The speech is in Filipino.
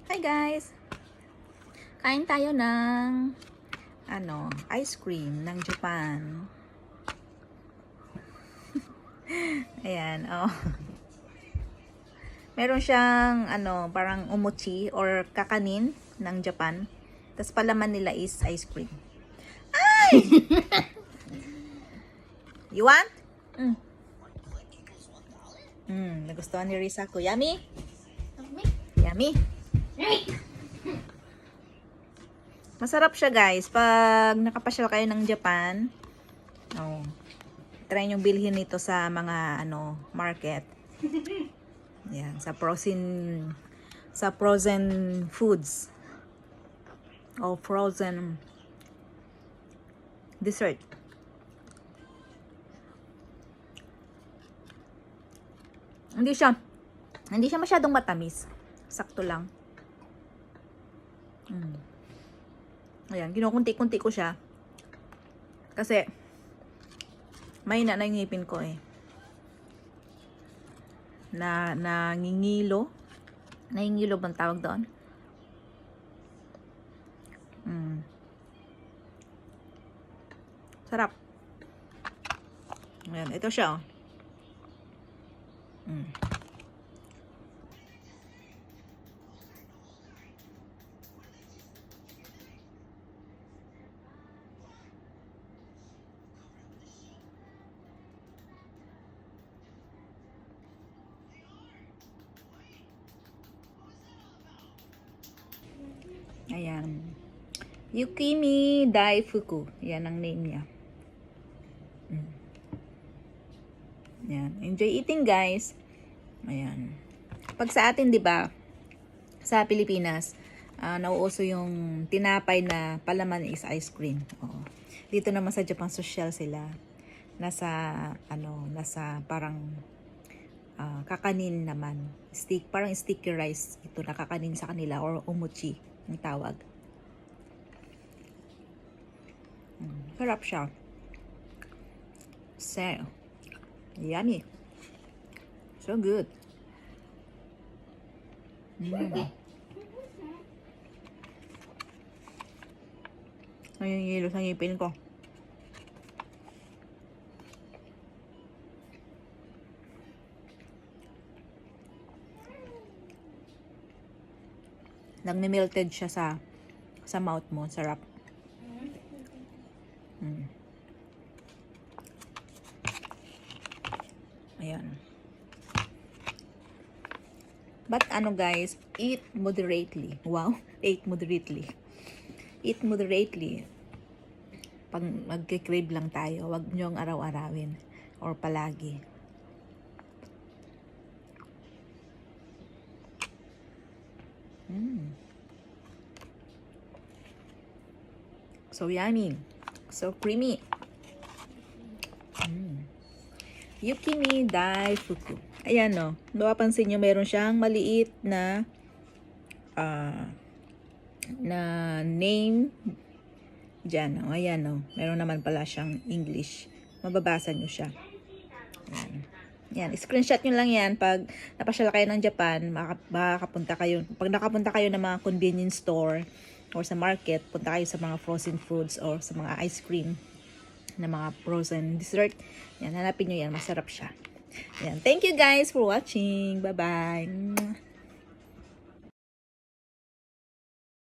Hi guys! Kain tayo ng ice cream ng Japan. Ayan, oh. Meron siyang parang umochi or kakanin ng Japan. Tapos palaman nila is ice cream. Ay! You want? Nagustuhan ni Risa ko. Yummy? Yummy? Masarap siya guys. Pag nakapasyal kayo ng Japan, try nyo bilhin ito sa mga market. Yan, sa frozen foods o frozen dessert. Hindi siya masyadong matamis. Sakto lang. Ayan, kinukunti-kunti ko siya. Kasi, mahina na yung ngipin ko eh. Nangingilo. Nangingilo bang tawag doon? Sarap. Ayan, ito siya. Ayan. Yukimi Daifuku. Yan ang name niya. Ayan. Enjoy eating, guys. Ayan. Pag sa atin, di ba, sa Pilipinas, nauuso yung tinapay na palaman is ice cream. Oo. Dito naman sa Japan, social sila. Nasa parang kakanin naman. Parang sticky rice. Ito na kakanin sa kanila or umochi ang tawag. Sarap siya. So, yummy. So good. Ayun yung yelo sa ngipin ko. Nagme-melted siya sa mouth mo. Sarap. Ayan. But guys, eat moderately. Wow, eat moderately. Eat moderately. Pag magkikrave lang tayo, wag niyong araw-arawin or palagi. So yummy. So creamy. Yukimi Daifuku. Ayan o. Mapapansin nyo, meron siyang maliit na name dyan. O, ayan o. Meron naman pala siyang English. Mababasa nyo siya. Ayan. Yan. Screenshot nyo lang yan. Pag napasyala kayo ng Japan, makakapunta kayo. Pag nakapunta kayo ng mga convenience store or sa market, punta kayo sa mga frozen foods or sa mga ice cream na mga frozen dessert. Yan, hanapin nyo yan. Masarap siya. Yan. Thank you guys for watching. Bye-bye.